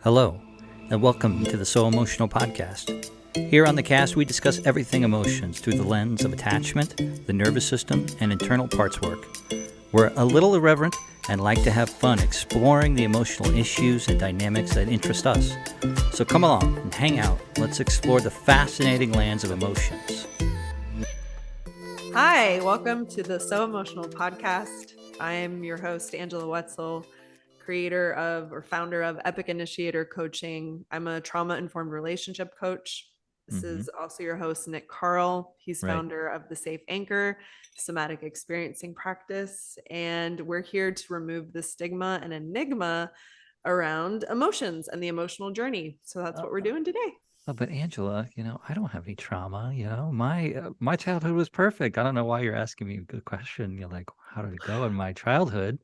Hello, and welcome to the So Emotional podcast. Here on the cast, we discuss everything emotions through the lens of attachment, the nervous system, and internal parts work. We're a little irreverent and like to have fun exploring the emotional issues and dynamics that interest us. So come along and hang out. Let's explore the fascinating lands of emotions. Hi, welcome to the So Emotional podcast. I am your host, Angela Wetzel, creator of or founder of Epic Initiator Coaching. I'm a trauma-informed relationship coach. This is also your host, Nick Carl. He's Right. founder of the Safe Anchor, somatic experiencing practice. And we're here to remove the stigma and enigma around emotions and the emotional journey. So that's what we're doing today. Oh, but Angela, I don't have any trauma. My childhood was perfect. I don't know why you're asking me a good question. You're like, how did it go in my childhood?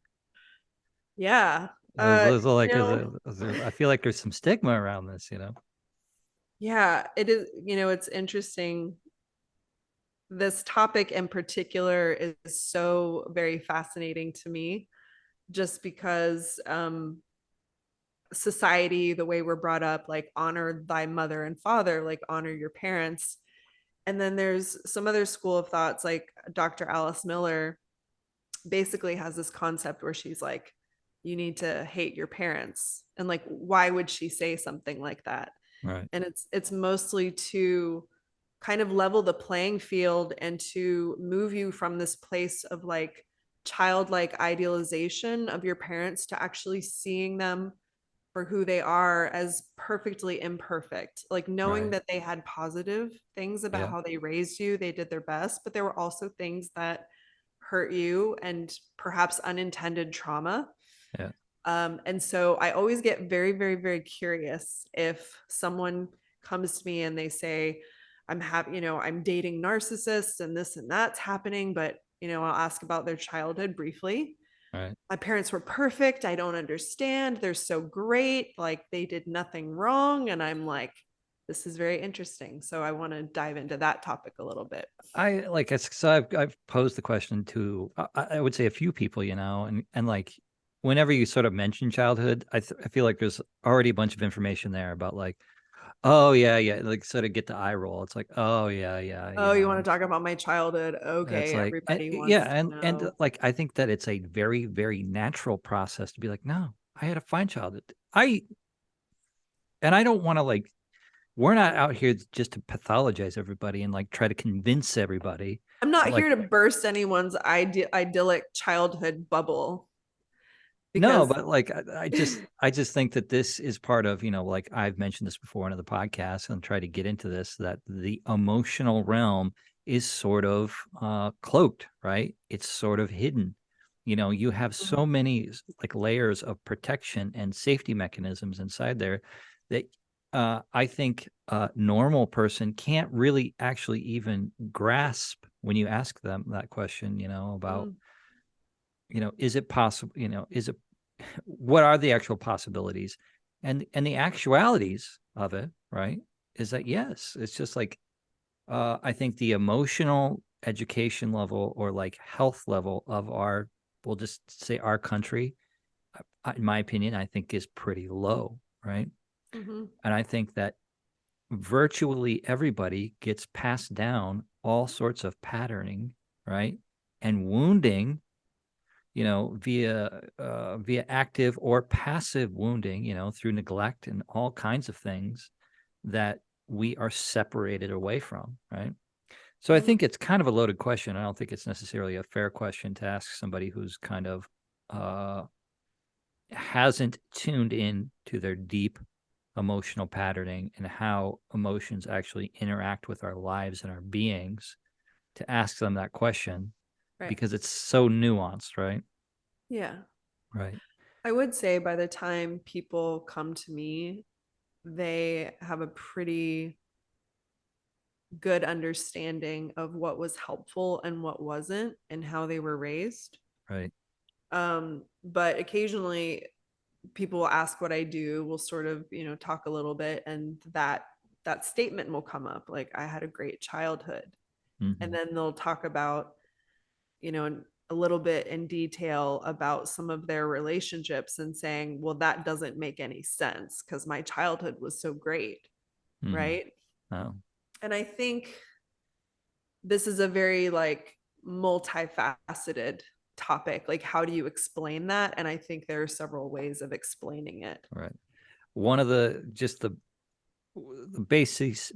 Yeah. I feel like there's some stigma around this. Yeah, it is. It's interesting. This topic in particular is so very fascinating to me just because society, the way we're brought up, like honor thy mother and father, like honor your parents. And then there's some other school of thoughts, like Dr. Alice Miller basically has this concept where she's like, you need to hate your parents. And like, why would she say something like that? Right. And it's mostly to kind of level the playing field and to move you from this place of like childlike idealization of your parents to actually seeing them for who they are as perfectly imperfect, like knowing Right. that they had positive things about Yeah. how they raised you, they did their best, but there were also things that hurt you and perhaps unintended trauma. Yeah. And so I always get very, very, very curious if someone comes to me and they say, I'm happy, I'm dating narcissists and this and that's happening, but, I'll ask about their childhood briefly. Right. My parents were perfect. I don't understand. They're so great. Like they did nothing wrong. And I'm like, this is very interesting. So I want to dive into that topic a little bit. I've posed the question to I would say a few people, and like whenever you sort of mention childhood, I feel like there's already a bunch of information there about like, oh yeah, yeah, like sort of get the eye roll. It's like, oh yeah, yeah, Oh, you want to talk about my childhood? It's Okay. like, Everybody yeah, wants to and know. like I think that it's a very, very natural process to be like, no, I had a fine childhood. I don't want to like, we're not out here just to pathologize everybody and like try to convince everybody I'm not that like, here to burst anyone's idyllic childhood bubble no, because but like I just think that this is part of, like I've mentioned this before in other podcasts and try to get into this, that the emotional realm is sort of cloaked, right? It's sort of hidden. You have so many like layers of protection and safety mechanisms inside there that I think a normal person can't really actually even grasp when you ask them that question, about, is it possible, is it what are the actual possibilities and the actualities of it, right? Is that yes, it's just like I think the emotional education level or like health level of our, we'll just say our country, in my opinion, I think is pretty low, right? Mhm. And I think that virtually everybody gets passed down all sorts of patterning, right? And wounding, via active or passive wounding, through neglect and all kinds of things that we are separated away from, right? So I Mhm. think it's kind of a loaded question. I don't think it's necessarily a fair question to ask somebody who's kind of uh, hasn't tuned in to their deep emotional patterning and how emotions actually interact with our lives and our beings, to ask them that question, Right. because it's so nuanced, right? Yeah. Right. I would say by the time people come to me, they have a pretty good understanding of what was helpful and what wasn't and how they were raised. Right. But occasionally people will ask what I do, we'll sort of, talk a little bit and that statement will come up like I had a great childhood. And Mm-hmm. then they'll talk about, a little bit in detail about some of their relationships and saying, well, that doesn't make any sense because my childhood was so great, Hmm. right? Oh, And I think this is a very like multifaceted topic. Like, how do you explain that? And I think there are several ways of explaining it. right. One of the just the bases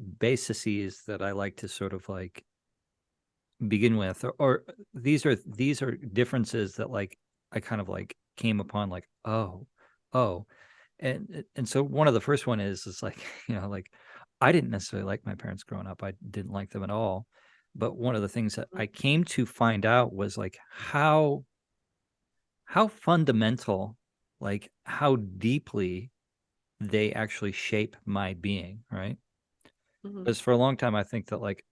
that I like to sort of like begin with, or these are differences that like I kind of like came upon like, oh, and so one of the first one is like like I didn't necessarily like my parents growing up. I didn't like them at all. But one of the things that I came to find out was like how fundamental, like how deeply they actually shape my being, right? Mm-hmm. Because for a long time I think that like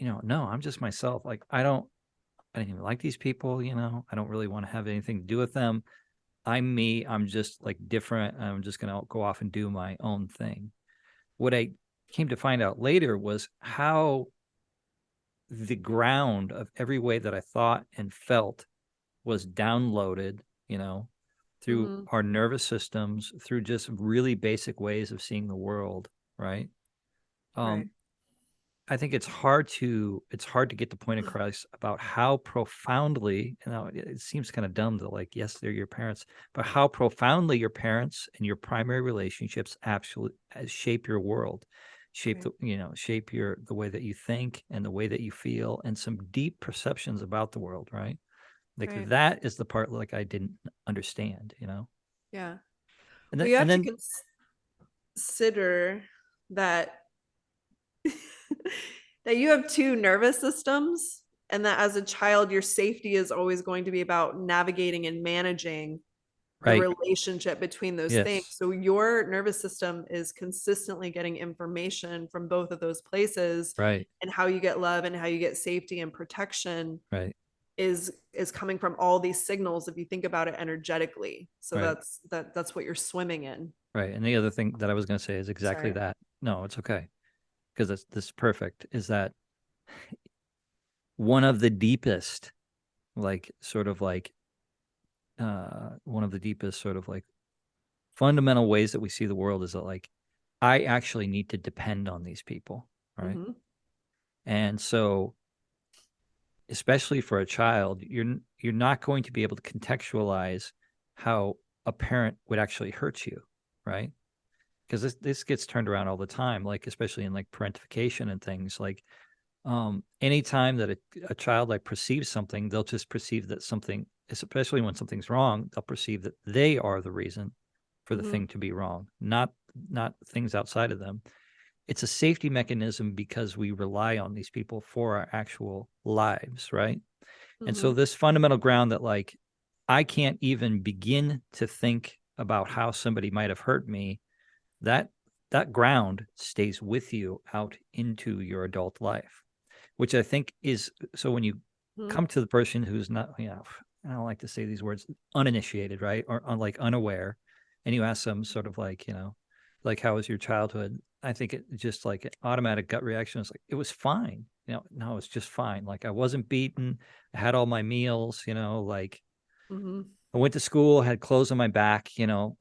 no, I'm just myself. Like I didn't even like these people, I don't really want to have anything to do with them. I'm me. I'm just like different. I'm just going to go off and do my own thing. What I came to find out later was how the ground of every way that I thought and felt was downloaded, you know, through Mm-hmm. our nervous systems, through just really basic ways of seeing the world, right? Right. Um, I think it's hard to get the point across about how profoundly, it seems kind of dumb that like, yes, they're your parents, but how profoundly your parents and your primary relationships absolutely shape your world, shape Right. shape the way that you think and the way that you feel and some deep perceptions about the world, right? Like Right. that is the part like I didn't understand. Yeah. And Well, then you and have to then consider that that you have two nervous systems, and that as a child your safety is always going to be about navigating and managing the right, relationship between those things. yes, So your nervous system is consistently getting information from both of those places, right, and how you get love and how you get safety and protection right, is coming from all these signals if you think about it energetically. So right. that's what you're swimming in. Right. And the other thing that I was going to say is exactly Sorry. that. No, it's okay. Because this is perfect. Is that one of the deepest, like, sort of like, one of the deepest, sort of like fundamental ways that we see the world is that, like, I actually need to depend on these people. Right. Mm-hmm. And so, especially for a child, you're not going to be able to contextualize how a parent would actually hurt you. Right. Because this gets turned around all the time, like, especially in like parentification and things like, anytime that a child like perceives something, they'll just perceive that something, especially when something's wrong, they'll perceive that they are the reason for the Mm-hmm. thing to be wrong, not things outside of them. It's a safety mechanism because we rely on these people for our actual lives, right? And Mm-hmm. so this fundamental ground that like I can't even begin to think about how somebody might have hurt me, that that ground stays with you out into your adult life, which I think is so when you Mm-hmm. come to the person who's not, I don't like to say these words, uninitiated, right? Or like unaware, and you ask them sort of like, like, how was your childhood? I think it just like an automatic gut reaction is like, it was fine. No, it's just fine. Like I wasn't beaten. I had all my meals, like Mm-hmm. I went to school, had clothes on my back,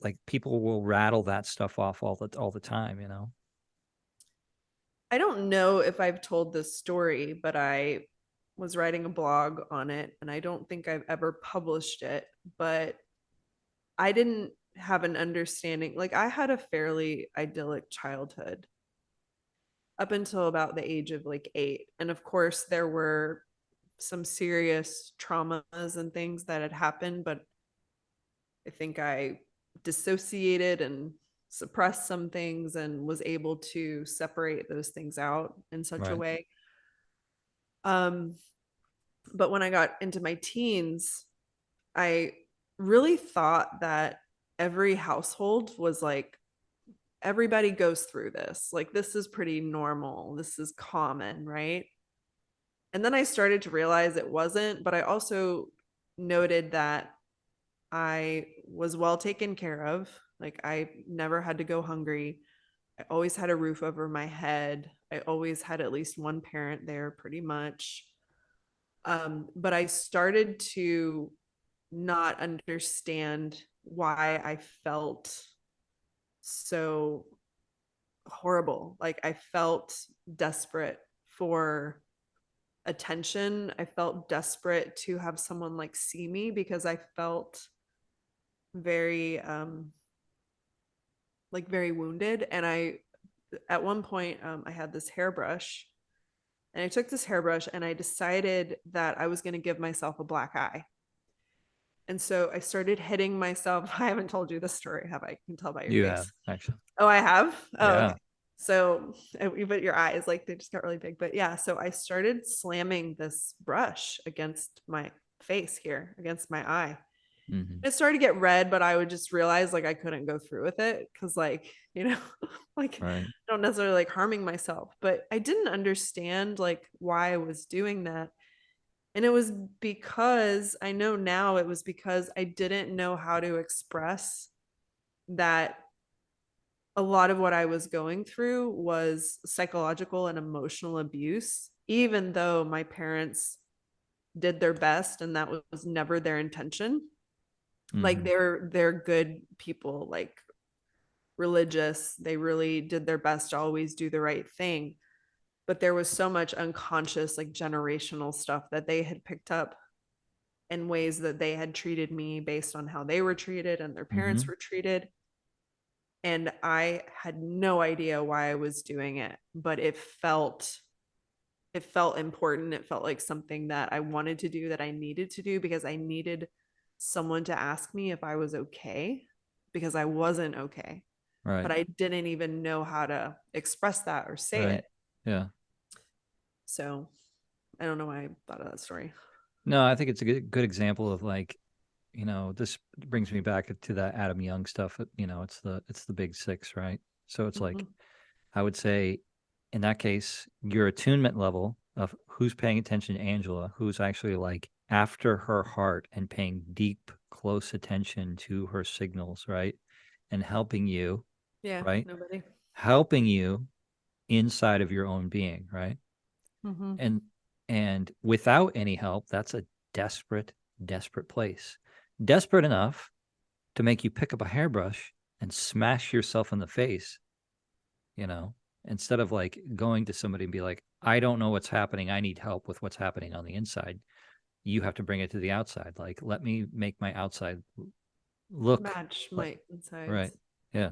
like people will rattle that stuff off all the time. I don't know if I've told this story, but I was writing a blog on it, and I don't think I've ever published it, but I didn't have an understanding. Like, I had a fairly idyllic childhood up until about the age of like 8. And of course, there were some serious traumas and things that had happened, but I think I dissociated and suppressed some things and was able to separate those things out in such a Right. way. Um, but when I got into my teens, I really thought that every household was like, everybody goes through this. Like, this is pretty normal. This is common, right? And then I started to realize it wasn't, but I also noted that I was well taken care of. Like, I never had to go hungry. I always had a roof over my head. I always had at least one parent there, pretty much. But I started to not understand why I felt so horrible. Like I felt desperate for attention. I felt desperate to have someone like see me because I felt very like very wounded. And I at one point I had this hairbrush, and I took this hairbrush and I decided that I was going to give myself a black eye. And so I started hitting myself. I haven't told you this story, have I? You can tell by your You have face. actually. Oh, I have. Oh, okay. Yeah. So, but your eyes, like they just got really big. But yeah, so I started slamming this brush against my face here, against my eye. Hmm. It started to get red, but I would just realize like I couldn't go through with it because, like, like Right. I don't necessarily like harming myself, but I didn't understand like why I was doing that. And it was because I know now it was because I didn't know how to express that a lot of what I was going through was psychological and emotional abuse, even though my parents did their best and that was never their intention. Like Hmm. they're good people, like religious. They really did their best to always do the right thing. But there was so much unconscious, like generational stuff that they had picked up in ways that they had treated me based on how they were treated and their parents Hmm. were treated. And I had no idea why I was doing it, but it felt important. It felt like something that I wanted to do, that I needed to do, because I needed someone to ask me if I was okay, because I wasn't okay. But Right. I didn't even know how to express that or say Right. it. Yeah. So I don't know why I thought of that story. No, I think it's a good example of like, this brings me back to that Adam Young stuff. It's the big six, right? So it's like, Mm-hmm. I would say in that case, your attunement level of who's paying attention to Angela, who's actually like after her heart and paying deep, close attention to her signals, right? And helping you, Yeah, right? nobody. Helping you inside of your own being, right? Mm-hmm. And without any help, that's a desperate, desperate place. Desperate enough to make you pick up a hairbrush and smash yourself in the face, you know, instead of like going to somebody and be like, I don't know what's happening. I need help with what's happening on the inside. You have to bring it to the outside. Like, let me make my outside look Match like, my right. insides. Yeah.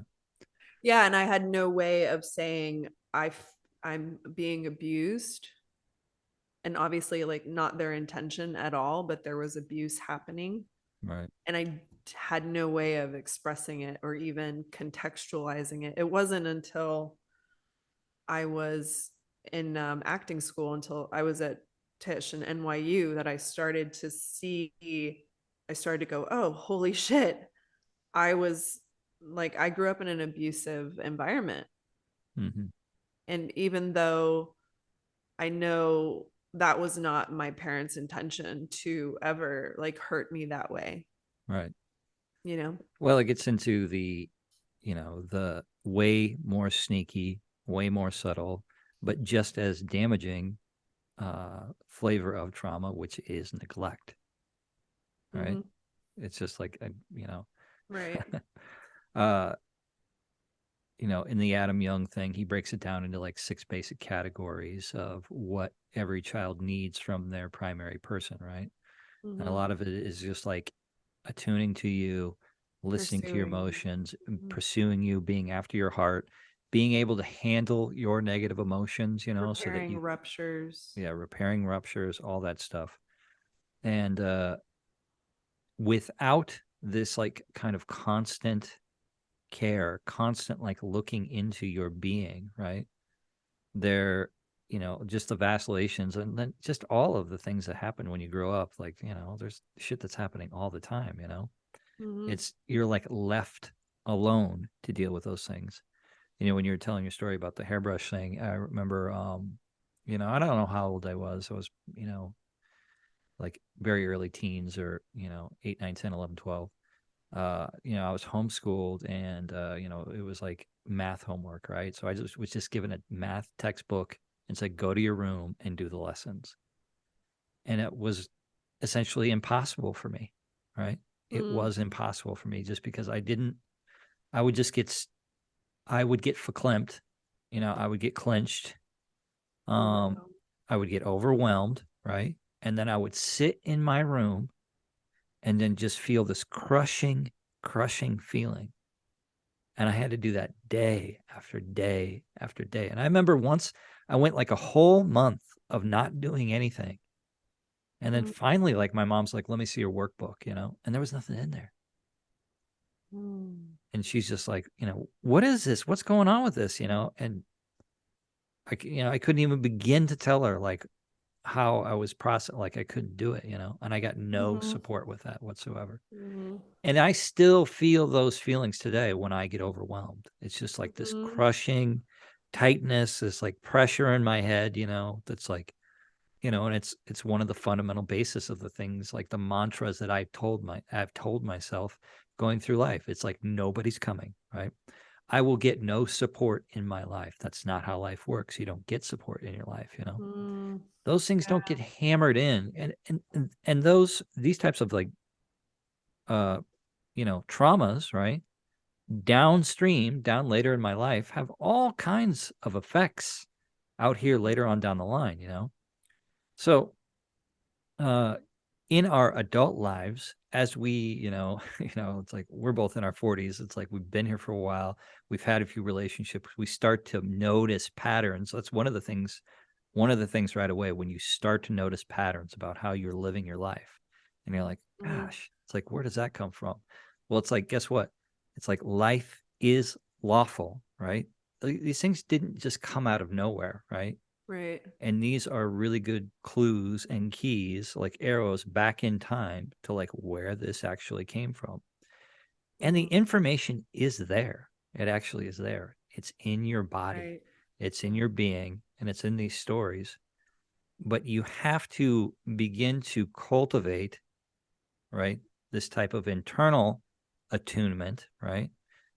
Yeah, and I had no way of saying I'm being abused, and obviously like not their intention at all, but there was abuse happening, Right. and I had no way of expressing it or even contextualizing it. It wasn't until I was in acting school, until I was at Tisch and NYU, that I started to go, oh, holy shit. I was like, I grew up in an abusive environment. Hmm. And even though I know that was not my parents' intention to ever like hurt me that way, Right. you know? Well, it gets into the way more sneaky, way more subtle, but just as damaging flavor of trauma, which is neglect, right? Mm-hmm. It's just like, Right. uh, in the Adam Young thing, he breaks it down into like six basic categories of what every child needs from their primary person, right? And a Mm-hmm. lot of it is just like attuning to you, listening to your Pursuing. emotions, Mhm. pursuing you, being after your heart, being able to handle your negative emotions, so that Repairing ruptures. yeah, repairing ruptures, all that stuff. And without this like kind of constant care, constant like looking into your being, right? There, just the vacillations and then just all of the things that happen when you grow up, like, there's shit that's happening all the time, Mm-hmm. It's you're like left alone to deal with those things. When you were telling your story about the hairbrush thing, I remember I don't know how old I was. I was, like very early teens or, 8, 9, 10, 11, 12. I was homeschooled and it was like math homework, right? So I just was just given a math textbook and said, go to your room and do the lessons. and it was essentially impossible for me, right? It Mm. was impossible for me just because I would just I would get verklempt, I would get clenched. Um, Overwhelmed. I would get overwhelmed, right? And then I would sit in my room and then just feel this crushing feeling. And I had to do that day after day after day. And I remember once I went like a whole month of not doing anything. And then Mm. finally, like my mom's like, let me see your workbook, and there was nothing in there. Mm. And she's just like, what is this? What's going on with this? And I couldn't even begin to tell her like how I was processing, like I couldn't do it, and I got no Mhm. support with that whatsoever. Mhm. And I still feel those feelings today when I get overwhelmed. It's just like this Mhm. crushing tightness, this like pressure in my head, that's like, and it's one of the fundamental basis of the things like the mantras that I've told myself going through life. It's like nobody's coming, right? I will get no support in my life. That's not how life works. You don't get support in your life. Mm. Those things don't get hammered in. And these types of like uh traumas, right? Down later in my life have all kinds of effects out here later on down the line. So uh in our adult lives, as we, it's like we're both in our 40s. It's like we've been here for a while. We've had a few relationships. We start to notice patterns. That's one of the things right away when you start to notice patterns about how you're living your life. And you're like, Mhm. gosh, it's like, where does that come from? Well, it's like, guess what? It's like life is lawful, right? These things didn't just come out of nowhere, right? Right. And these are really good clues and keys, like arrows back in time to like where this actually came from. And the Mhm. information is there. It actually is there. It's in your body, Right. it's in your being, and it's in these stories. But you have to begin to cultivate, right, this type of internal attunement, right,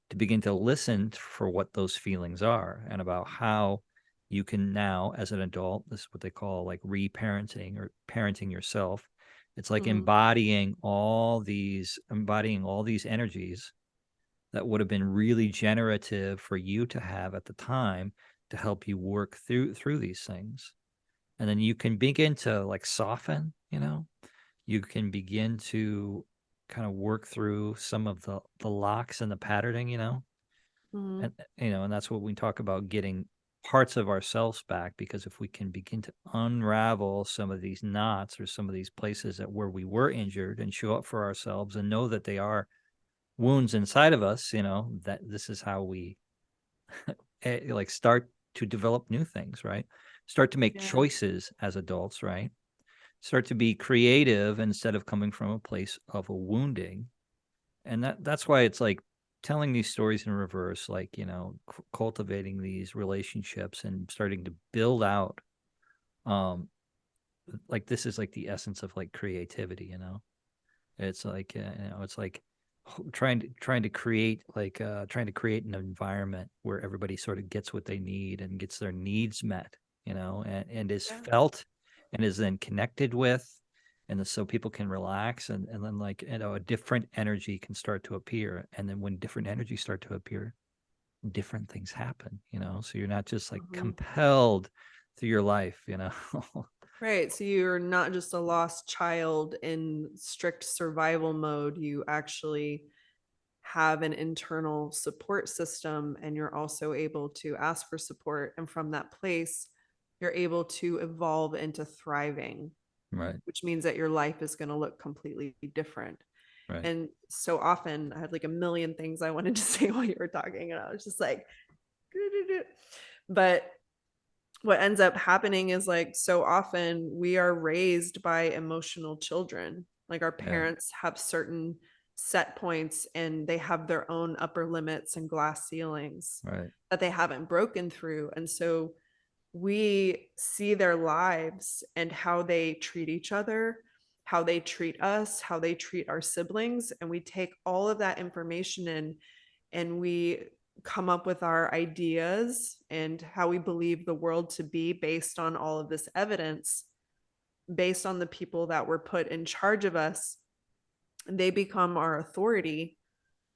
to begin to listen for what those feelings are and about how you can now, as an adult, this is what they call like reparenting or parenting yourself. It's like Mhm. embodying all these energies that would have been really generative for you to have at the time to help you work through these things. And then you can begin to like soften. You can begin to kind of work through some of the locks and the patterning. Mhm. And that's what we talk about, getting parts of ourselves back, because if we can begin to unravel some of these knots or some of these places that where we were injured and show up for ourselves and know that they are wounds inside of us, that this is how we like start to develop new things, right? Start to make Yeah. choices as adults, right? Start to be creative instead of coming from a place of a wounding. And that's why it's like telling these stories in reverse, like, cultivating these relationships and starting to build out, um like this is like the essence of like creativity. It's like, it's like trying to create an environment where everybody sort of gets what they need and gets their needs met, and is Yeah. felt and is then connected with, and so people can relax, and then like, a different energy can start to appear, and then when different energies start to appear, different things happen. So you're not just like Mhm. compelled through your life. Right. So you're not just a lost child in strict survival mode. You actually have an internal support system, and you're also able to ask for support. And from that place, you're able to evolve into thriving, Right, which means that your life is going to look completely different. right, And so often I had like a million things I wanted to say while you were talking, and I was just like, but what ends up happening is like so often we are raised by emotional children. Like our yeah, parents have certain set points and they have their own upper limits and glass ceilings right, that they haven't broken through. And so we see their lives and how they treat each other, how they treat us, how they treat our siblings. And we take all of that information in and we come up with our ideas and how we believe the world to be based on all of this evidence. based on the people that were put in charge of us, they become our authority.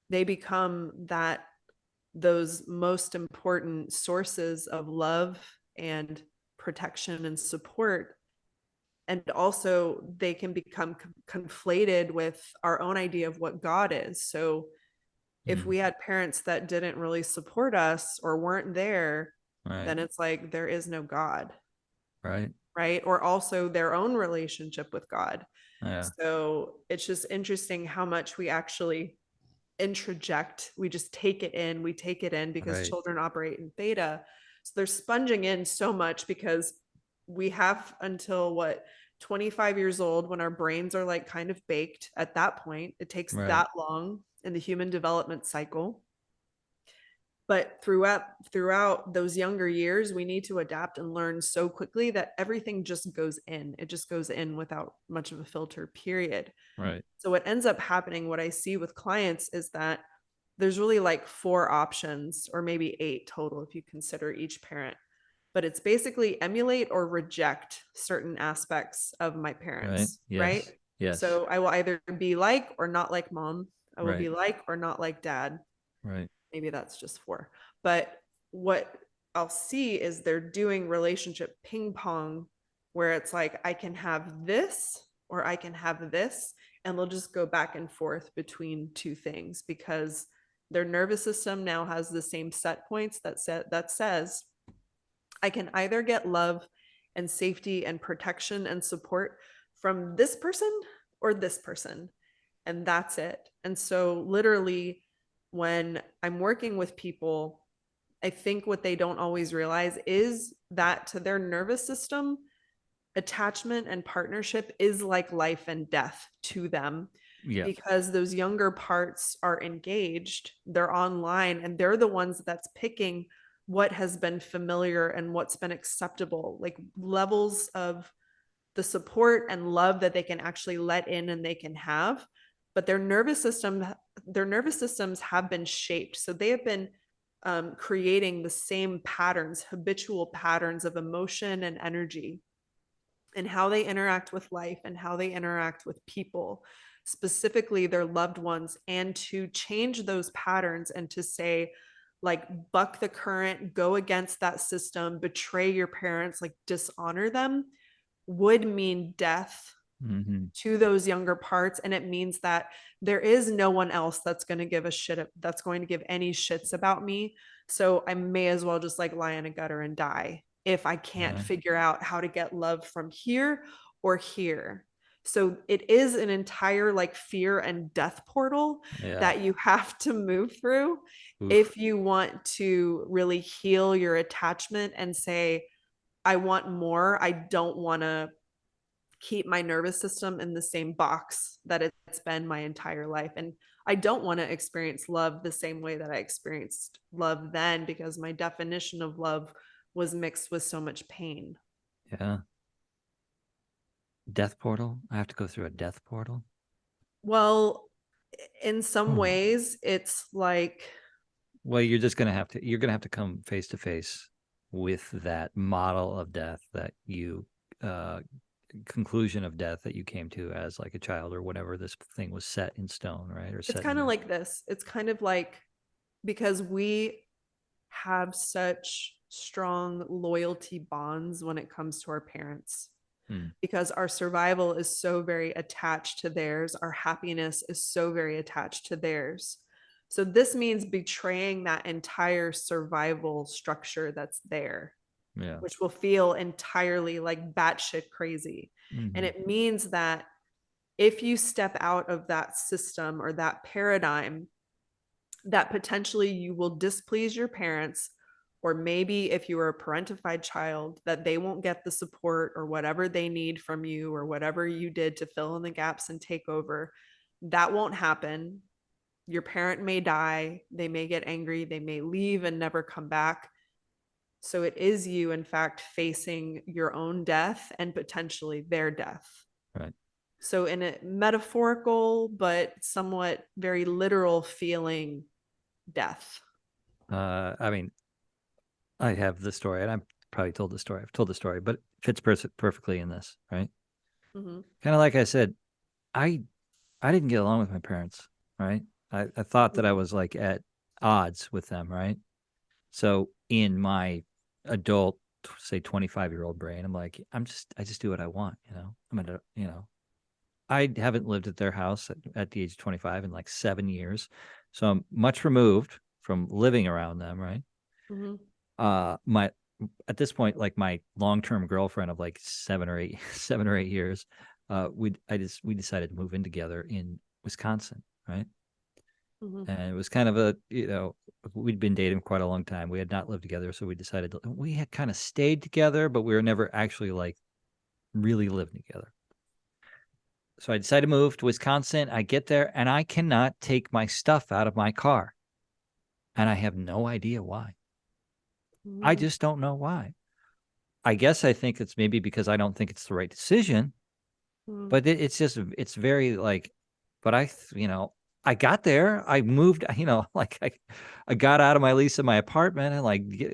They become that those most important sources of love and protection and support. And also they can become conflated with our own idea of what God is. So if Mm. we had parents that didn't really support us or weren't there, Right. then it's like there is no God, Right. right? Or also their own relationship with God. Yeah. So it's just interesting how much we actually introject. We just take it in. We take it in because Right. children operate in theta. So they're sponging in so much because we have until what, 25 years old when our brains are like kind of baked at that point. It takes Right. that long in the human development cycle. But throughout those younger years, we need to adapt and learn so quickly that everything just goes in. It just goes in without much of a filter, period. Right. So what ends up happening, what I see with clients is that there's really like four options or maybe eight total if you consider each parent. But it's basically emulate or reject certain aspects of my Right. parents, right? Yes. Yes. So I will either be like or not like mom. I will Right. be like or not like dad. Right. Maybe that's just four. But what I'll see is they're doing relationship ping pong where it's like I can have this or I can have this, and they'll just go back and forth between two things because their nervous system now has the same set points that says I can either get love and safety and protection and support from this person or this person, and that's it. And so literally when I'm working with people, I think what they don't always realize is that to their nervous system, attachment and partnership is like life and death to them Yeah. because those younger parts are engaged, they're online, and they're the ones that's picking what has been familiar and what's been acceptable, like levels of the support and love that they can actually let in and they can have. But their nervous systems have been shaped, so they have been creating the same patterns, habitual patterns of emotion and energy, and how they interact with life and how they interact with people, specifically their loved ones, and to change those patterns and to say, like, buck the current, go against that system, betray your parents, like dishonor them, would mean death Mm-hmm. to those younger parts. And it means that there is no one else that's going to give a shit, that's going to give any shits about me. So I may as well just like lie in a gutter and die if I can't Yeah. figure out how to get love from here or here. So it is an entire like fear and death portal Yeah. that you have to move through Oof. if you want to really heal your attachment and say, I want more. I don't want to keep my nervous system in the same box that it's been my entire life. And I don't want to experience love the same way that I experienced love then because my definition of love was mixed with so much pain. Yeah. Death portal. I have to go through a death portal. Well, in some Oh. ways, it's like Well, you're gonna have to come face to face with that model of death that you uh conclusion of death that you came to as like a child or whatever this thing was set in stone, right? Or it's set kind of in. like this. It's kind of like because we have such strong loyalty bonds when it comes to our parents, Hmm. because our survival is so very attached to theirs. Our happiness is so very attached to theirs. So this means betraying that entire survival structure that's there, Yeah. which will feel entirely like batshit crazy. And Hmm. it means that if you step out of that system or that paradigm, that potentially you will displease your parents, or maybe if you are a parentified child, that they won't get the support or whatever they need from you or whatever you did to fill in the gaps and take over. That won't happen. Your parent may die, they may get angry, they may leave and never come back. So it is you, in fact, facing your own death and potentially their death. Right. So, in a metaphorical but somewhat very literal feeling, death. I mean, I have the story, and I've probably told the story. I've told the story, but it fits perfectly in this, right? Mm-hmm. Kind of like I said, I I didn't get along with my parents, right? I thought that I Mm-hmm. was like at odds with them, right? So in my adult, say 25-year-old brain, I'm like, I just do what I want, you know. I haven't lived at their house at the age of 25 in like 7 years. So I'm much removed from living around them, right? Mm-hmm. My at this point, like my long-term girlfriend of like 7 or 8 7 or 8 years, we decided to move in together in Wisconsin, right? Mm-hmm. And it was kind of a, we'd been dating quite a long time. We had not lived together, so we decided we had kind of stayed together, but we were never actually like really living together. So I decided to move to Wisconsin. I get there and I cannot take my stuff out of my car. And I have no idea why. I Mm-hmm. just don't know why. I guess I think it's maybe because I don't think it's the right decision, Mm-hmm. but it's just, it's very like, but I got there, I moved, like I got out of my lease in my apartment and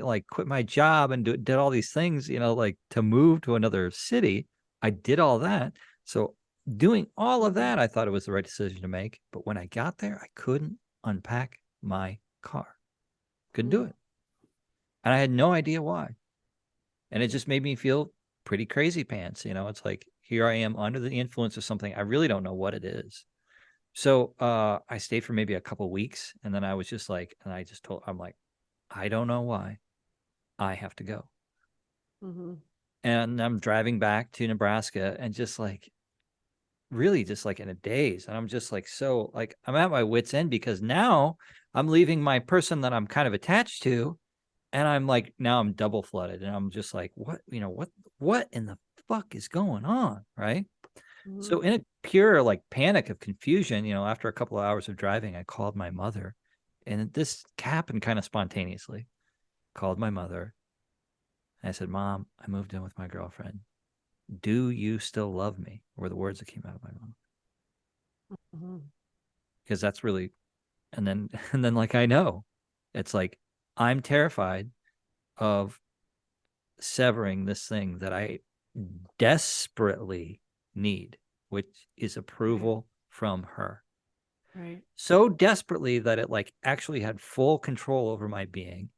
like quit my job and did all these things, like to move to another city. I did all that. So doing all of Mm-hmm. that, I thought it was the right decision to make. But when I got there, I couldn't unpack my car. Couldn't do it. And I had no idea why. And it just made me feel pretty crazy pants. It's like here I am under the influence of something. I really don't know what it is. So I stayed for maybe a couple weeks and then I was just like, and I'm like, I don't know why I have to go. Mm-hmm. And I'm driving back to Nebraska and just like, really just like in a daze. And I'm just like, so like, I'm at my wits' end because now I'm leaving my person that I'm kind of attached to. And I'm like, now I'm double flooded. And I'm just like, what in the fuck is going on? Right. Mm-hmm. So in a pure like panic of confusion, after a couple of hours of driving, I called my mother, and this happened kind of spontaneously. Called my mother. And I said, "Mom, I moved in with my girlfriend. Do you still love me?" Were the words that came out of my mouth. Mm-hmm. Because that's really, and then and then like I know, it's like I'm terrified of severing this thing that I desperately need, which is Right. approval from her. Right. So desperately that it like actually had full control over my being,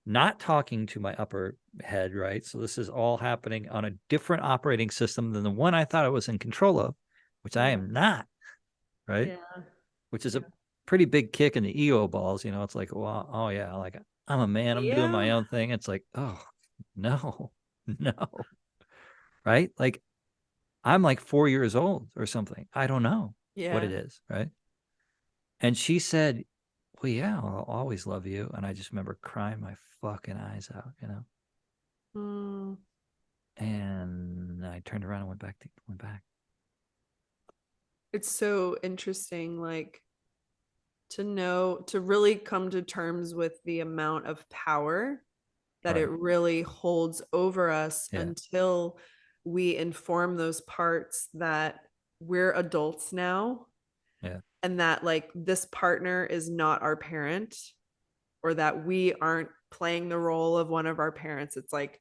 not talking to my upper head, right? So this is all happening on a different operating system than the one I thought I was in control of, which I Yeah. am not, right? Yeah. Which is Yeah. a pretty big kick in the ego balls. It's like, well, oh yeah, like I'm a man, I'm doing my Yeah. own thing. It's like, oh no, no, right? Like I'm like 4 years old or something. I don't know what it Yeah. is, right? And she said, well, yeah, I'll always love you. And I just remember crying my fucking eyes out. Mm. And I turned around and went back. It's so interesting, like to know, to really come to terms with the amount of power that it Right. really holds over us Yeah. until we inform those parts that we're adults now, Yeah. and that like this partner is not our parent, or that we aren't playing the role of one of our parents. It's like,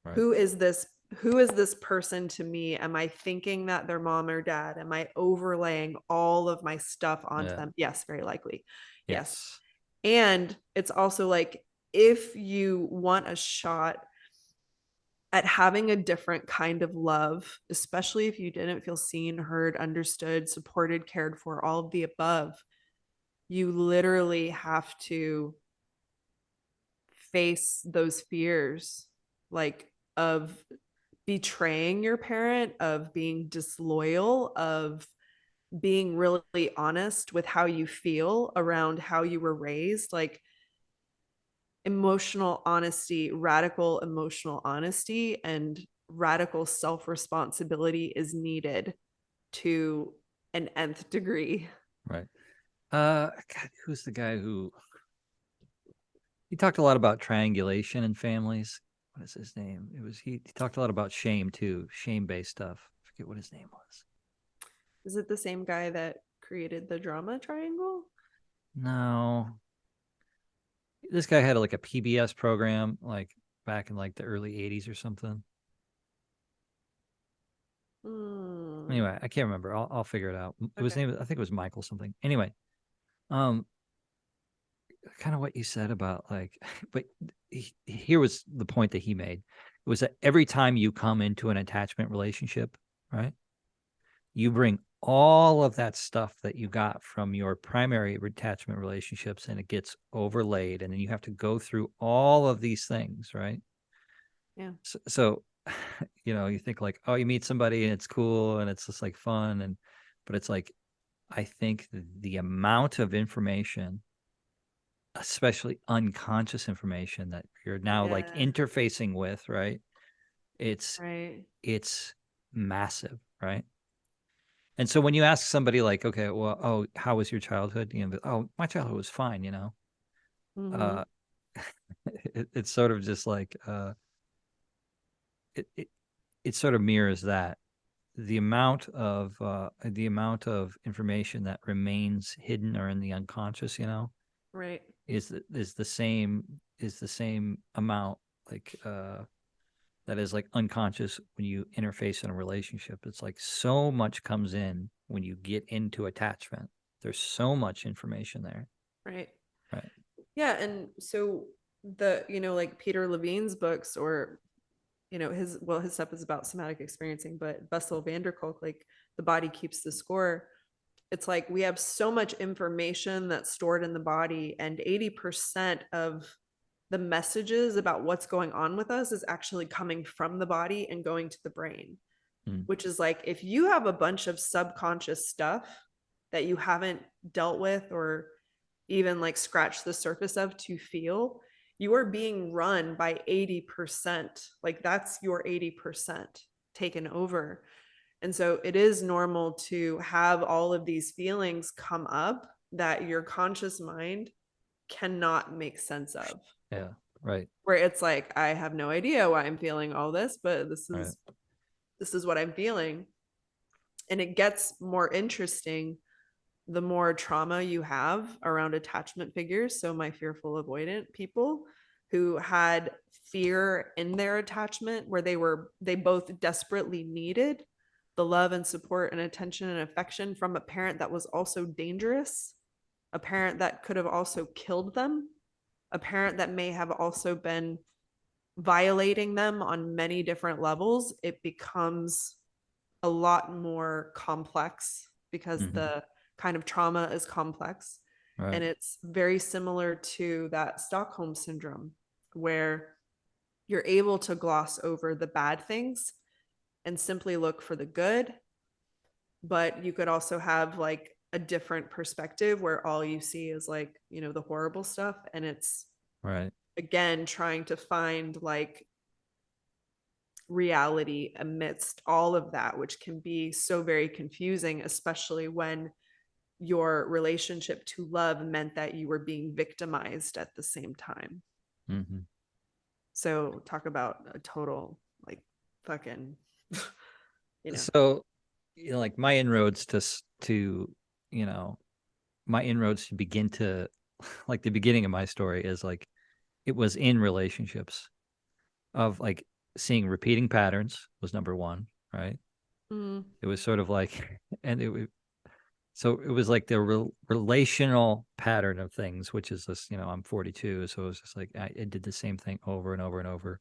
Right. who is this, who is this person to me? Am I thinking that they're mom or dad? Am I overlaying all of my stuff onto Yeah. them? Yes, very likely. Yes. Yes. And it's also like, if you want a shot at having a different kind of love, especially if you didn't feel seen, heard, understood, supported, cared for, all of the above, you literally have to face those fears, like of betraying your parent, of being disloyal, of being really honest with how you feel around how you were raised. Like emotional honesty, radical emotional honesty, and radical self responsibility is needed to an nth degree. Right. God, who's the guy who he talked a lot about triangulation in families? What is his name? He talked a lot about shame too, shame based stuff. I forget what his name was. Is it the same guy that created the drama triangle? No, this guy had like a PBS program like back in like the early '80s or something. Anyway, I can't remember. I'll figure it out. It was Okay. named, I think it was Michael something. Anyway, um, kind of what you said about like, but here was the point that he made. It was that every time you come into an attachment relationship, right, you bring all of that stuff that you got from your primary attachment relationships and it gets overlaid. And then you have to go through all of these things, right? Yeah. So you think like, oh, you meet somebody and it's cool and it's just like fun. But it's like, I think the amount of information, especially unconscious information that you're now like Yeah. interfacing with, right? It's Right. it's massive, right? And so when you ask somebody like, okay, well, oh, how was your childhood? Oh, my childhood was fine, Mm-hmm. Uh, it's sort of just like it, it it sort of mirrors that the amount of information that remains hidden or in the unconscious, Right. is the same amount like that is like unconscious when you interface in a relationship. It's like so much comes in when you get into attachment. There's so much information there. Right. Right. Yeah. And so like Peter Levine's books or, his stuff is about somatic experiencing, but Bessel van der Kolk, like the body keeps the score. It's like we have so much information that's stored in the body, and 80% of the messages about what's going on with us is actually coming from the body and going to the brain, Mm. which is like if you have a bunch of subconscious stuff that you haven't dealt with or even like scratched the surface of to feel, you are being run by 80%. Like that's your 80% taken over. And so it is normal to have all of these feelings come up that your conscious mind cannot make sense of. Yeah. Right. Where it's like, I have no idea why I'm feeling all this, but this Right. is this is what I'm feeling. And it gets more interesting the more trauma you have around attachment figures. So my fearful avoidant people who had fear in their attachment where they both desperately needed the love and support and attention and affection from a parent that was also dangerous, a parent that could have also killed them, a parent that may have also been violating them on many different levels. It becomes a lot more complex because Hmm. the kind of trauma is complex. Right. And it's very similar to that Stockholm syndrome, where you're able to gloss over the bad things and simply look for the good. But you could also have like a different perspective where all you see is like, the horrible stuff. And it's, Right. again, trying to find like reality amidst all of that, which can be so very confusing, especially when your relationship to love meant that you were being victimized at the same time. Hmm. So, talk about a total like fucking, you know. So, like my inroads you know, my inroads to begin to, like the beginning of my story is like, it was in relationships of like seeing repeating patterns was number one, right? Mm, It was sort of like, and so it was like the relational pattern of things, which is this, I'm 42. So it was just like, I did the same thing over and over and over.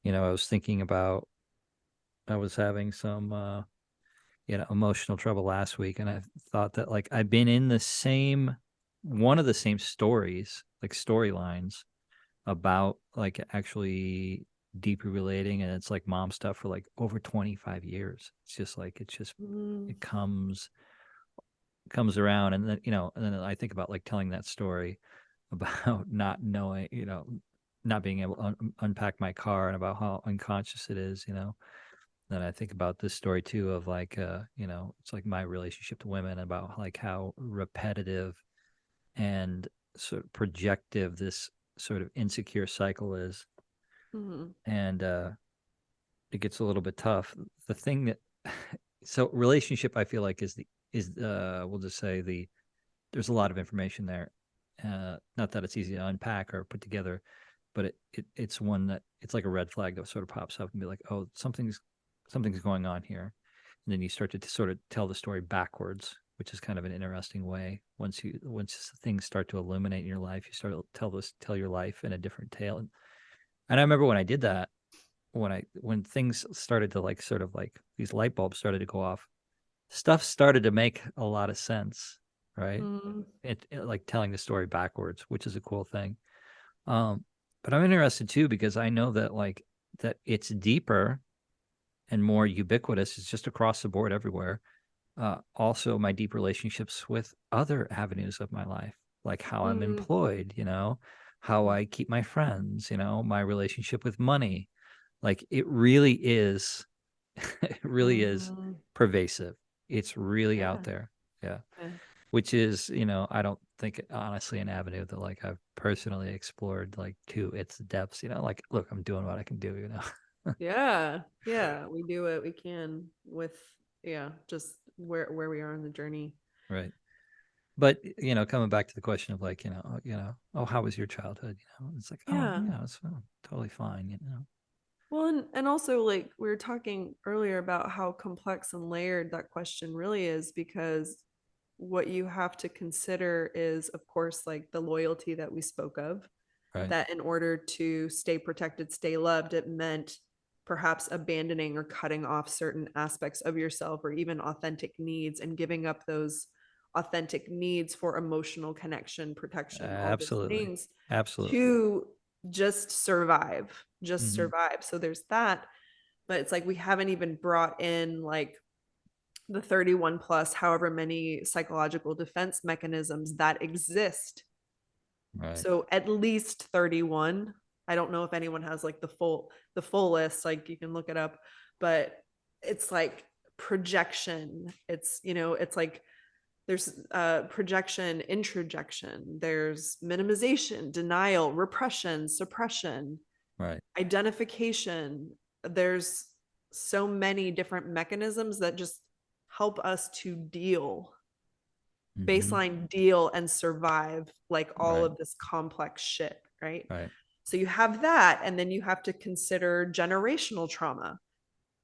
I was thinking about, I was having some, emotional trouble last week. And I thought that like I've been in one of the same stories, like storylines about like actually deeply relating. And it's like mom stuff for like over 25 years. It's just like, mm, it comes around. And then, and then I think about like telling that story about not knowing, not being able to unpack my car and about how unconscious it is. Then I think about this story too of like, it's like my relationship to women about like how repetitive and sort of projective this sort of insecure cycle is. mm, And it gets a little bit tough. The thing that, so relationship, I feel like we'll just say there's a lot of information there. Not that it's easy to unpack or put together, but it's one that it's like a red flag that sort of pops up and be like, oh, something's going on here. and then you start to sort of tell the story backwards, which is kind of an interesting way. Once things start to illuminate in your life, you start to tell your life in a different tale. And I remember when I did that, when things started to like sort of like these light bulbs started to go off, stuff started to make a lot of sense, right? Mm, It like telling the story backwards, which is a cool thing. Um, but I'm interested too because I know that like that it's deeper and more ubiquitous. It's just across the board everywhere. Also, my deep relationships with other avenues of my life, like how I'm mm, employed, how I keep my friends, my relationship with money. Like it really is, it really is mm, pervasive. It's really out yeah. there. Yeah. Yeah. Which is, I don't think honestly an avenue that like I've personally explored like to its depths, like, look, I'm doing what I can do. Yeah. Yeah. We do what we can with, yeah, just where we are in the journey. Right. But coming back to the question of like, oh, how was your childhood? It's like, oh, Yeah. it's totally fine. Well, and also like we were talking earlier about how complex and layered that question really is, because what you have to consider is, of course, like the loyalty that we spoke of, Right. that in order to stay protected, stay loved, it meant perhaps abandoning or cutting off certain aspects of yourself or even authentic needs, and giving up those authentic needs for emotional connection, protection, all those Absolutely. things Absolutely. to just survive, just Hmm. survive. So there's that. But it's like we haven't even brought in like the 31 plus however many psychological defense mechanisms that exist. Right. So at least 31. I don't know if anyone has like the full list, like you can look it up, but it's like projection. It's like there's projection, introjection, there's minimization, denial, repression, suppression, Right. identification. There's so many different mechanisms that just help us to deal, Hmm. baseline deal and survive like all Right. of this complex shit, right? Right. So you have that, and then you have to consider generational trauma.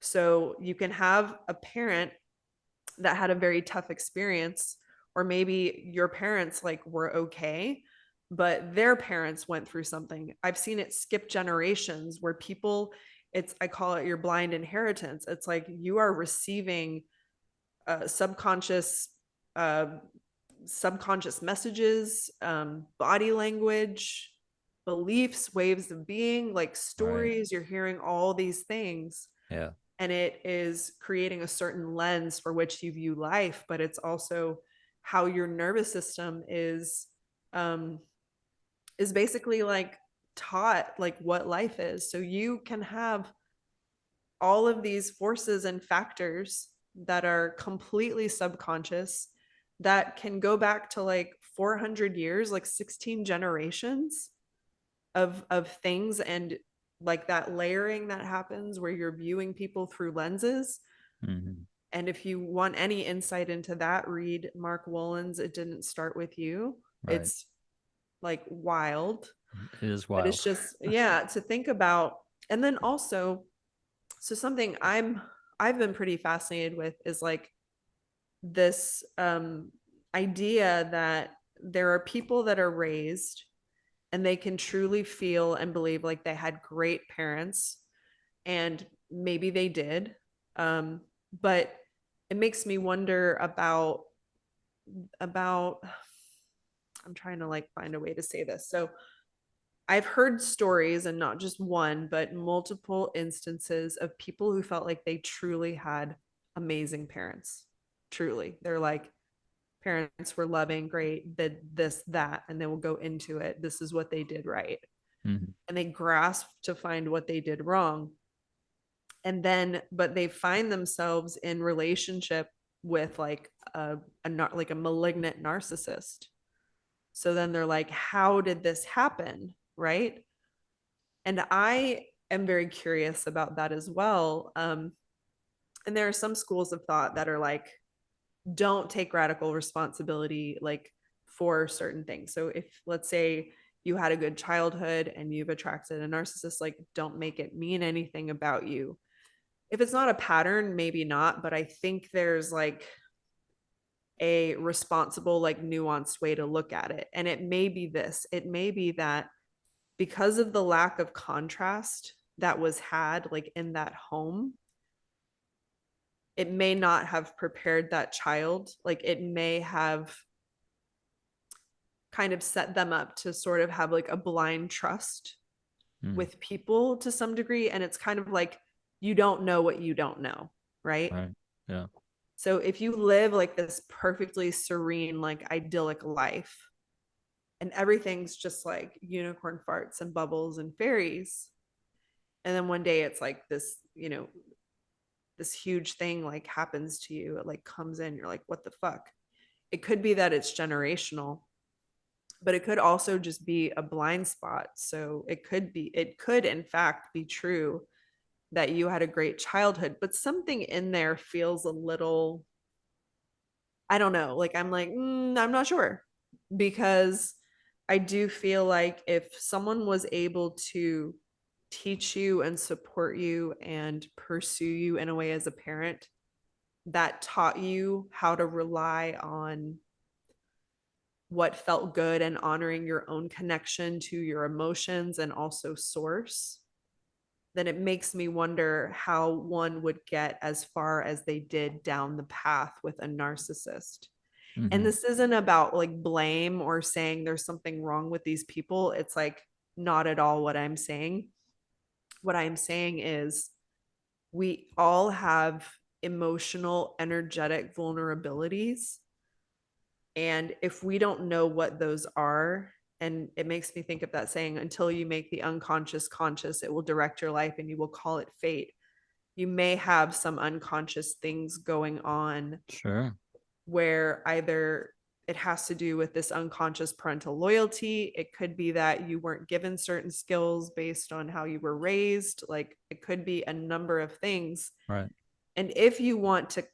So you can have a parent that had a very tough experience, or maybe your parents like were okay, but their parents went through something. I've seen it skip generations where people, I call it your blind inheritance. It's like you are receiving subconscious uh, subconscious messages, body language, beliefs, waves of being, like Right. stories. You're hearing all these things, Yeah. and it is creating a certain lens for which you view life. But it's also how your nervous system um, is basically like taught like what life is. So you can have all of these forces and factors that are completely subconscious, that can go back to like 400 years, like 16 generations of things, and like that layering that happens where you're viewing people through lenses. Hmm. And if you want any insight into that, read Mark Wolyn's It Didn't Start With You. Right. It's like wild, It is but it's wild. just, yeah, to think about. And then also, so something I've been pretty fascinated with is like this idea that there are people that are raised and they can truly feel and believe like they had great parents, and maybe they did, um, but it makes me wonder about I'm trying to like find a way to say this. So I've heard stories, and not just one, but multiple instances of people who felt like they truly had amazing parents. Truly. They're like, parents were loving, great, did this, that, and they will go into it. This is what they did right. Hmm. And they grasp to find what they did wrong. And then, but they find themselves in relationship with like like a malignant narcissist. So then they're like, how did this happen? Right. And I am very curious about that as well. And there are some schools of thought that are like, don't take radical responsibility like for certain things. So if, let's say, you had a good childhood and you've attracted a narcissist, like don't make it mean anything about you. if it's not a pattern, maybe not, but I think there's like a responsible, like nuanced way to look at it. And it may be this, it may be that because of the lack of contrast that was had like in that home, it may not have prepared that child. Like it may have kind of set them up to sort of have like a blind trust Mm, with people to some degree. And it's kind of like you don't know what you don't know, right? right. Yeah. So if you live like this perfectly serene, like idyllic life, and everything's just like unicorn farts and bubbles and fairies, and then one day it's like this, this huge thing like happens to you, it like comes in, you're like, what the fuck? It could be that it's generational, but it could also just be a blind spot. So it could in fact be true that you had a great childhood, but something in there feels a little, I don't know, like I'm like, I'm not sure, because I do feel like if someone was able to teach you and support you and pursue you in a way as a parent that taught you how to rely on what felt good and honoring your own connection to your emotions and also source, then it makes me wonder how one would get as far as they did down the path with a narcissist. And Hmm. this isn't about like blame or saying there's something wrong with these people. It's like not at all what I'm saying. What I'm saying is we all have emotional, energetic vulnerabilities. And if we don't know what those are, and it makes me think of that saying, until you make the unconscious conscious, it will direct your life and you will call it fate. You may have some unconscious things going on Sure. where either it has to do with this unconscious parental loyalty. It could be that you weren't given certain skills based on how you were raised. Like it could be a number of things. Right. And if you want to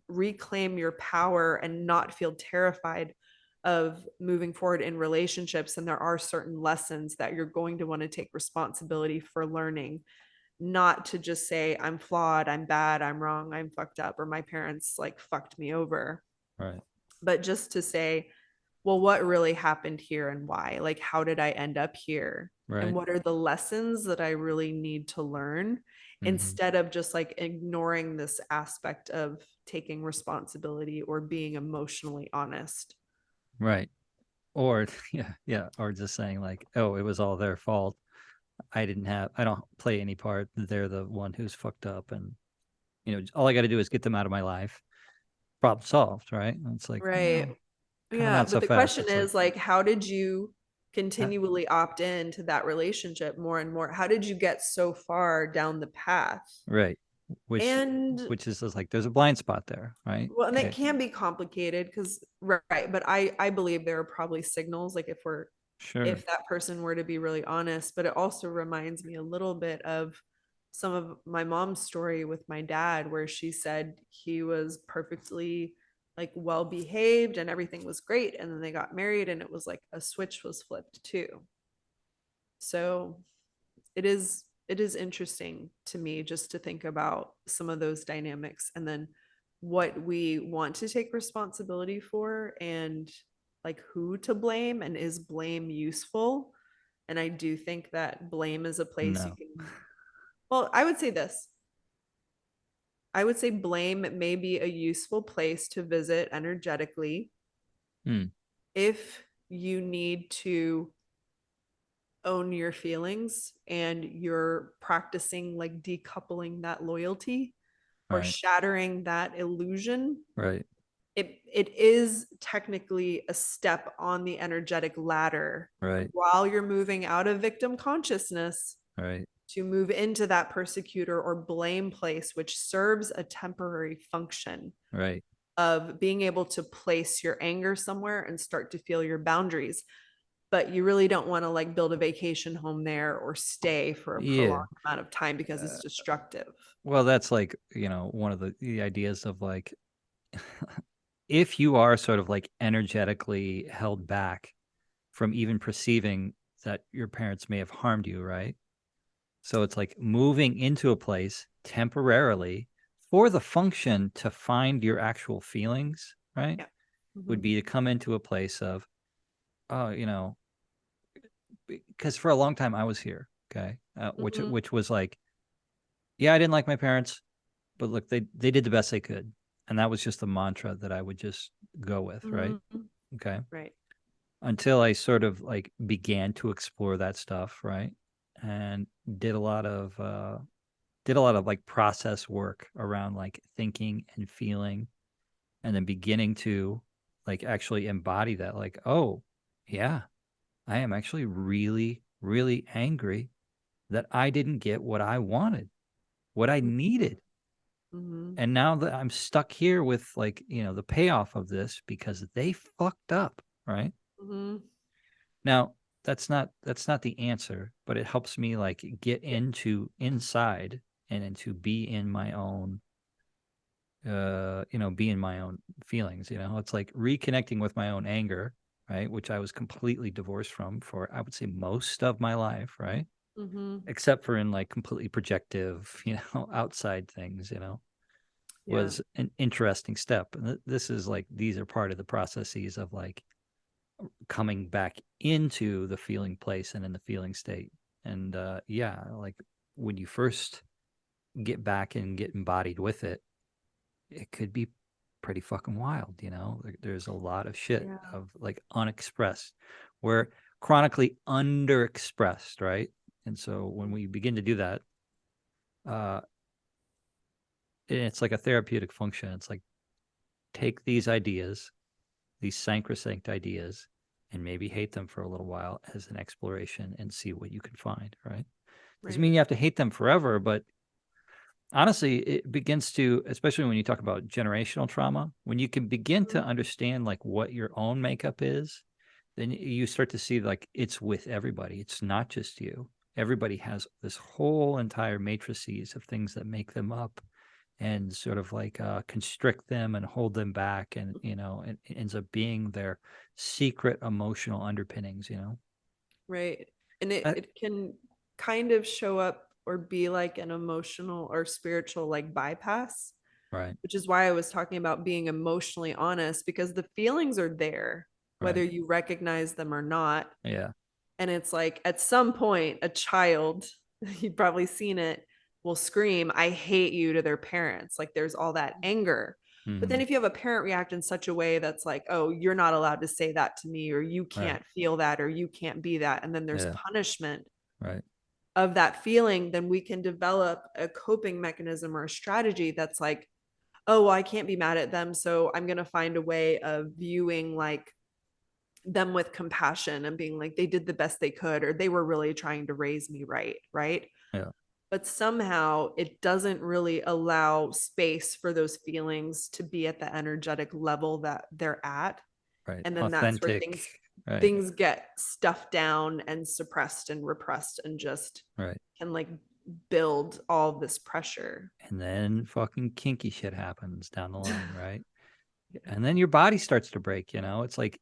reclaim your power and not feel terrified of moving forward in relationships, and there are certain lessons that you're going to want to take responsibility for learning, not to just say, I'm flawed, I'm bad, I'm wrong, I'm fucked up, or my parents like fucked me over, Right. but just to say, well, what really happened here and why? Like, how did I end up here? And Right. what are the lessons that I really need to learn, Hmm. instead of just like ignoring this aspect of taking responsibility or being emotionally honest? Right. Or yeah, yeah. Or just saying like, oh, it was all their fault. I don't play any part. They're the one who's fucked up. And, all I got to do is get them out of my life. Problem solved. Right. And it's like, Right. well, kind of Yeah. not But so the fast. question It's like, is like, how did you ha- continually opt in to that relationship more and more? How did you get so far down the path? right. Which, And which is just like, there's a blind spot there. Right. well, and it Okay. can be complicated because right, but I believe there are probably signals, like Sure. if that person were to be really honest. But it also reminds me a little bit of some of my mom's story with my dad, where she said he was perfectly like well behaved and everything was great, and then they got married and it was like a switch was flipped too. So it is interesting to me just to think about some of those dynamics, and then what we want to take responsibility for, and like who to blame, and is blame useful. And I do think that blame is a place you No. can, well, I would say this, I would say blame may be a useful place to visit energetically Hmm. if you need to own your feelings and you're practicing like decoupling that loyalty or Right. shattering that illusion. Right. It is technically a step on the energetic ladder Right. while you're moving out of victim consciousness Right. to move into that persecutor or blame place, which serves a temporary function Right. of being able to place your anger somewhere and start to feel your boundaries. But you really don't want to like build a vacation home there or stay for a Yeah. prolonged amount of time because Uh, it's destructive. well, that's like, one of the ideas of like, if you are sort of like energetically held back from even perceiving that your parents may have harmed you, right? So it's like moving into a place temporarily for the function to find your actual feelings, right? Yeah. Would Hmm. be to come into a place of, oh, because for a long time I was here, okay, Hmm. which was like, yeah, I didn't like my parents, but look, they did the best they could, and that was just the mantra that I would just go with, right? Hmm. Okay, Right. until I sort of like began to explore that stuff, right, and did a lot of like process work around like thinking and feeling, and then beginning to like actually embody that, like, oh yeah, I am actually really really angry that I didn't get what I wanted, what I needed. Hmm. And now that I'm stuck here with like, the payoff of this because they fucked up, right? Hmm. Now, that's not the answer, but it helps me like get Yeah. into inside and into be in my own feelings, It's like reconnecting with my own anger, right? Which I was completely divorced from for I would say most of my life, right? Hmm. Except for in like completely projective, outside things, Yeah. was an interesting step. And this is like these are part of the processes of like coming back into the feeling place and in the feeling state. And yeah, like when you first get back and get embodied with it, it could be pretty fucking wild, There's a lot of shit Yeah. of like unexpressed. We're chronically underexpressed, right? And so when we begin to do that, uh, it's like a therapeutic function. It's like take these ideas, these sacrosanct ideas, and maybe hate them for a little while as an exploration and see what you can find, right? Doesn't Right. mean you have to hate them forever, but honestly, it begins to, especially when you talk about generational trauma, when you can begin to Mhm. understand like what your own makeup is, then you start to see like it's with everybody. It's not just you. Everybody has this whole entire matrices of things that make them up and sort of like constrict them and hold them back, and it ends up being their secret emotional underpinnings. Right. And it, Uh, it can kind of show up or be like an emotional or spiritual like bypass, right, which is why I was talking about being emotionally honest because the feelings are there, whether right, you recognize them or not. yeah, And it's like at some point, a child, you've probably seen it, will scream, I hate you to their parents. Like there's all that anger. But then hmm, if you have a parent react in such a way that's like, oh, you're not allowed to say that to me, or you right, can't feel that, or you can't be that, and then there's yeah, punishment right, of that feeling, then we can develop a coping mechanism or a strategy that's like, oh, well, I can't be mad at them. So I'm going to find a way of viewing like them with compassion and being like they did the best they could or they were really trying to raise me right, right? yeah, But somehow it doesn't really allow space for those feelings to be at the energetic level that they're at, right, and then that's where authentic, things right, things get stuffed down and suppressed and repressed and just right. can like build all this pressure. And then fucking kinky shit happens down the line, right? Yeah. And then your body starts to break. It's like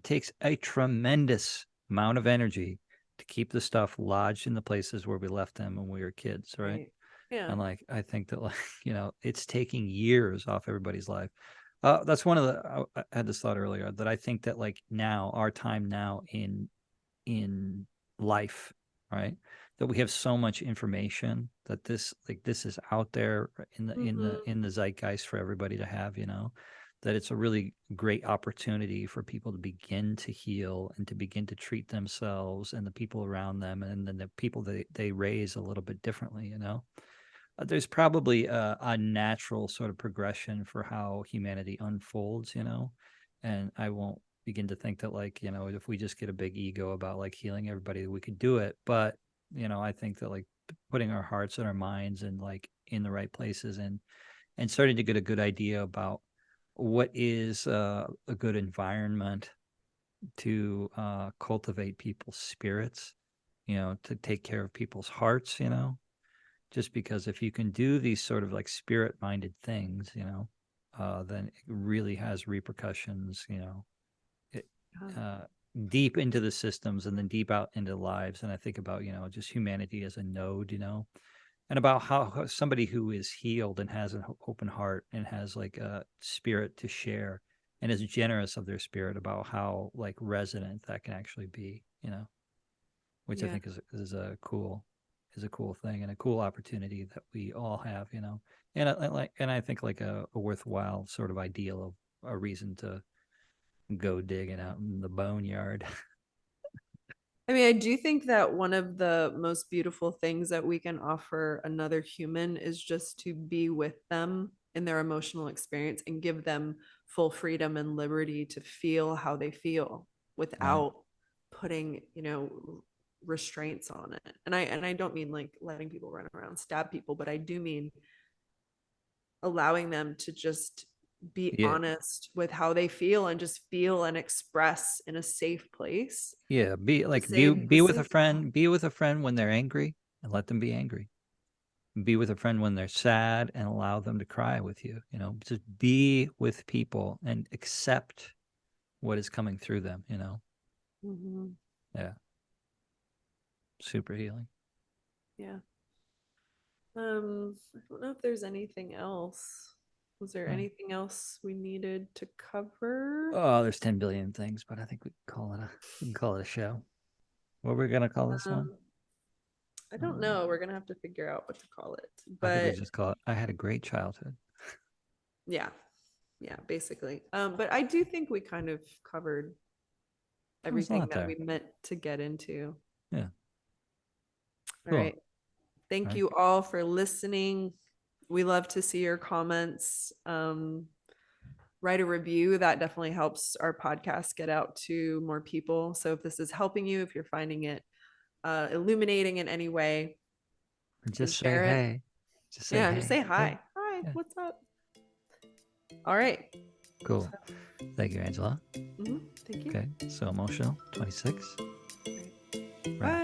takes a tremendous amount of energy to keep the stuff lodged in the places where we left them when we were kids, right? Right. Yeah. And like I think that like it's taking years off everybody's life. That's one of the I had this thought earlier that I think that like now our time now in life, right? That we have so much information that this is out there in the in the Mm-hmm. in the zeitgeist for everybody to have, that it's a really great opportunity for people to begin to heal and to begin to treat themselves and the people around them and then the people they raise a little bit differently. There's probably a natural sort of progression for how humanity unfolds. And I won't begin to think that like, if we just get a big ego about like healing everybody, we could do it. But, I think that like putting our hearts and our minds and like in the right places and starting to get a good idea about what is a good environment to cultivate people's spirits, to take care of people's hearts. Just because if you can do these sort of like spirit minded things, then it really has repercussions, it, Yeah. uh, deep into the systems and then deep out into lives. And I think about, just humanity as a node, and about how somebody who is healed and has an open heart and has like a spirit to share and is generous of their spirit, about how like resonant that can actually be, which I Yeah. think is a cool thing and a cool opportunity that we all have, and I think like a worthwhile sort of ideal of a reason to go digging out in the boneyard. I mean, I do think that one of the most beautiful things that we can offer another human is just to be with them in their emotional experience and give them full freedom and liberty to feel how they feel Right. without putting, restraints on it. And I don't mean like letting people run around, stab people, but I do mean allowing them to just be Yeah. honest with how they feel and just feel and express in a safe place. Yeah. Be The like same, the be with a same. friend. Be with a friend when they're angry and let them be angry. Be with a friend when they're sad and allow them to cry with you. Just be with people and accept what is coming through them. Mhm. Yeah. Super healing. Yeah. I don't know if there's anything else. Was there Oh, anything else we needed to cover? oh, there's 10 billion things, but I think we can call it a show. What we're gonna call this one? Um, I don't Um, know. We're gonna have to figure out what to call it. I think we But just call it. I had a great childhood. yeah, yeah, basically. But I do think we kind of covered There's a everything lot that there. we meant to get into. Yeah. All Cool. right. Thank All right. you all for listening. We love to see your comments. Write a review. That definitely helps our podcast get out to more people. So if this is helping you, if you're finding it illuminating in any way, then Just say share it. hey. Just say Yeah, just say hey. Hey. hi. Hi, Yeah. what's up? All right. Cool. So, Thank you, Angela. thank you. Okay. So emotional. 26. All right. Wrap. Bye.